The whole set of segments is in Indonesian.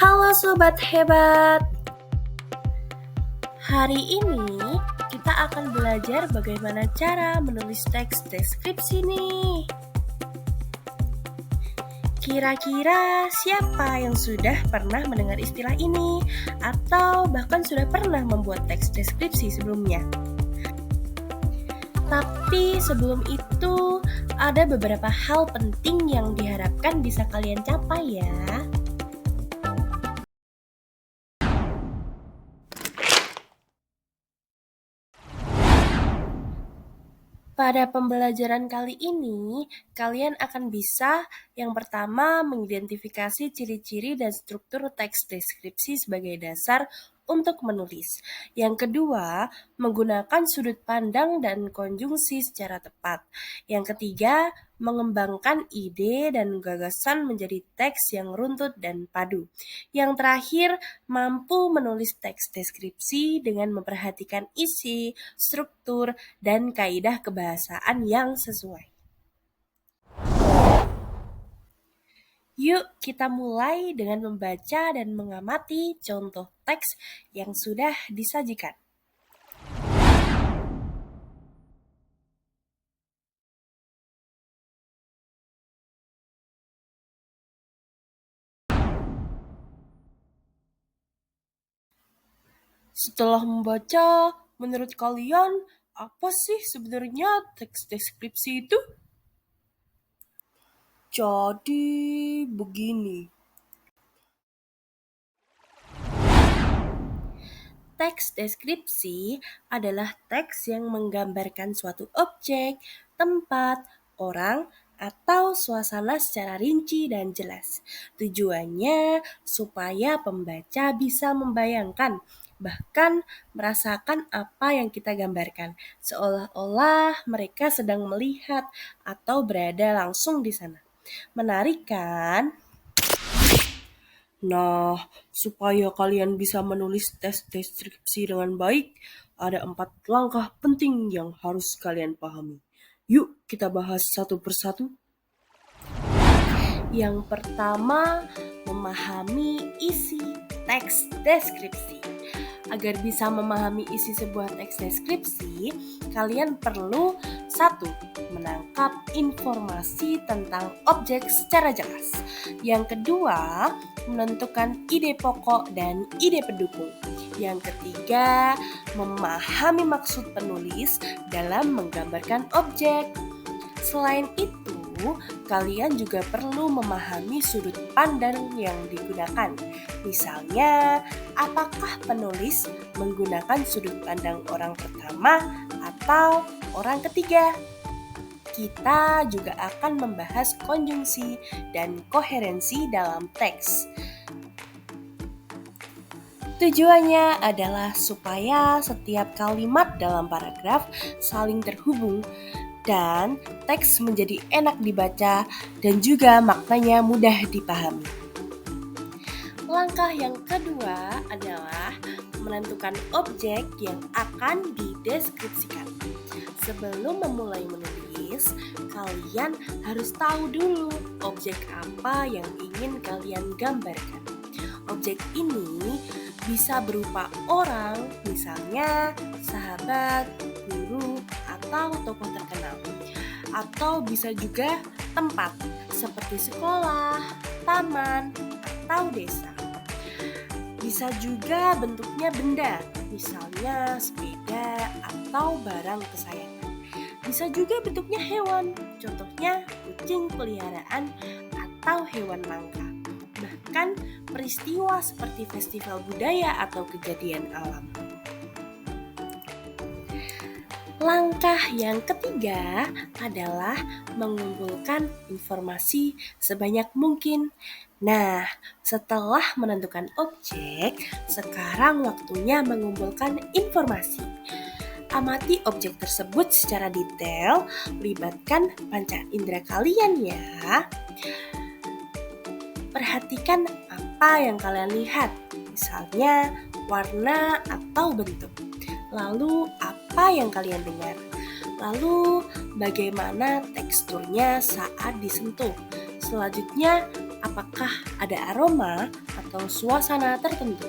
Halo sobat hebat. Hari ini kita akan belajar bagaimana cara menulis teks deskripsi nih. Kira-kira siapa yang sudah pernah mendengar istilah ini atau bahkan sudah pernah membuat teks deskripsi sebelumnya? Tapi sebelum itu ada beberapa hal penting yang diharapkan bisa kalian capai ya. Pada pembelajaran kali ini, kalian akan bisa yang pertama mengidentifikasi ciri-ciri dan struktur teks deskripsi sebagai dasar untuk menulis. Yang kedua, menggunakan sudut pandang dan konjungsi secara tepat. Yang ketiga, mengembangkan ide dan gagasan menjadi teks yang runtut dan padu. Yang terakhir, mampu menulis teks deskripsi dengan memperhatikan isi, struktur, dan kaidah kebahasaan yang sesuai. Yuk kita mulai dengan membaca dan mengamati contoh teks yang sudah disajikan. Setelah membaca, menurut kalian apa sih sebenarnya teks deskripsi itu? Jadi begini. Teks deskripsi adalah teks yang menggambarkan suatu objek, tempat, orang, atau suasana secara rinci dan jelas. Tujuannya supaya pembaca bisa membayangkan, bahkan merasakan apa yang kita gambarkan, seolah-olah mereka sedang melihat atau berada langsung di sana. Menarik kan? Nah, supaya kalian bisa menulis tes deskripsi dengan baik, ada 4 langkah penting yang harus kalian pahami. Yuk kita bahas satu persatu. Yang pertama, memahami isi teks deskripsi. Agar bisa memahami isi sebuah teks deskripsi, kalian perlu 1. Menangkap informasi tentang objek secara jelas. Yang kedua, menentukan ide pokok dan ide pendukung. Yang ketiga, memahami maksud penulis dalam menggambarkan objek. Selain itu, kalian juga perlu memahami sudut pandang yang digunakan. Misalnya, apakah penulis menggunakan sudut pandang orang pertama atau orang ketiga? Kita juga akan membahas konjungsi dan koherensi dalam teks. Tujuannya adalah supaya setiap kalimat dalam paragraf saling terhubung dan teks menjadi enak dibaca dan juga maknanya mudah dipahami. Langkah yang kedua adalah menentukan objek yang akan dideskripsikan. Sebelum memulai menulis, kalian harus tahu dulu objek apa yang ingin kalian gambarkan. Objek ini bisa berupa orang, misalnya sahabat, guru, atau tokoh terkenal. Atau bisa juga tempat, seperti sekolah, taman, atau desa. Bisa juga bentuknya benda, misalnya sepeda atau barang kesayangan. Bisa juga bentuknya hewan, contohnya kucing peliharaan atau hewan langka. Bahkan peristiwa seperti festival budaya atau kejadian alam. Langkah yang ketiga adalah mengumpulkan informasi sebanyak mungkin. Nah, setelah menentukan objek, sekarang waktunya mengumpulkan informasi. Amati objek tersebut secara detail, libatkan panca indera kalian ya. Perhatikan apa yang kalian lihat, misalnya warna atau bentuk. Lalu apa yang kalian dengar? Lalu bagaimana teksturnya saat disentuh? Selanjutnya Apakah ada aroma atau suasana tertentu?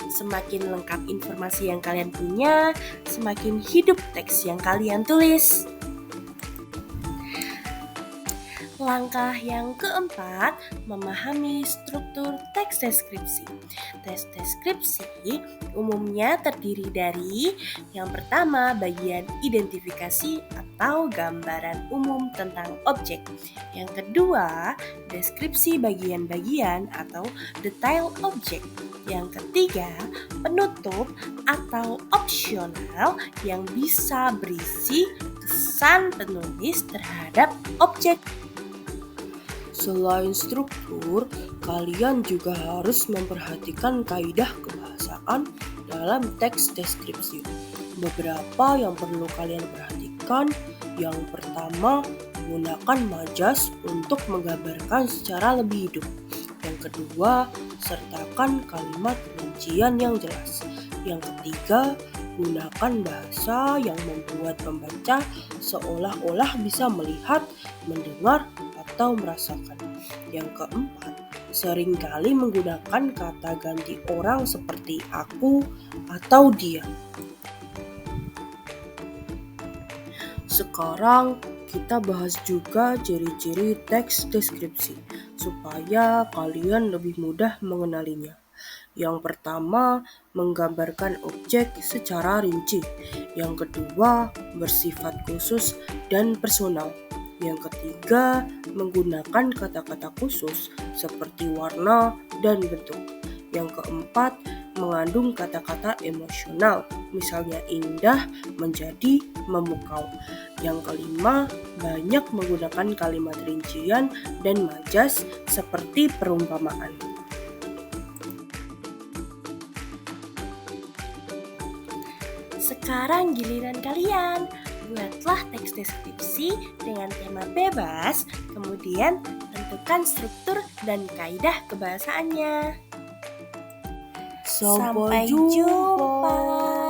Semakin lengkap informasi yang kalian punya, semakin hidup teks yang kalian tulis. Langkah yang keempat, memahami struktur teks deskripsi. Teks deskripsi umumnya terdiri dari yang pertama, bagian identifikasi atau gambaran umum tentang objek. Yang kedua, deskripsi bagian-bagian atau detail objek. Yang ketiga, penutup atau opsional yang bisa berisi kesan penulis terhadap objek. Selain struktur, kalian juga harus memperhatikan kaidah kebahasaan dalam teks deskripsi. Beberapa yang perlu kalian perhatikan, yang pertama, menggunakan majas untuk menggambarkan secara lebih hidup. Yang kedua, sertakan kalimat rincian yang jelas. Yang ketiga, gunakan bahasa yang membuat pembaca seolah-olah bisa melihat, mendengar, atau merasakan. Yang keempat, seringkali menggunakan kata ganti orang seperti aku atau dia. Sekarang kita bahas juga ciri-ciri teks deskripsi supaya kalian lebih mudah mengenalinya. Yang pertama, menggambarkan objek secara rinci. Yang kedua, bersifat khusus dan personal. Yang ketiga, menggunakan kata-kata khusus seperti warna dan bentuk. Yang keempat, mengandung kata-kata emosional, misalnya indah menjadi memukau. Yang kelima, banyak menggunakan kalimat rincian dan majas seperti perumpamaan. Sekarang giliran kalian. Buatlah teks deskripsi dengan tema bebas, kemudian tentukan struktur dan kaidah kebahasaannya. Sampai jumpa.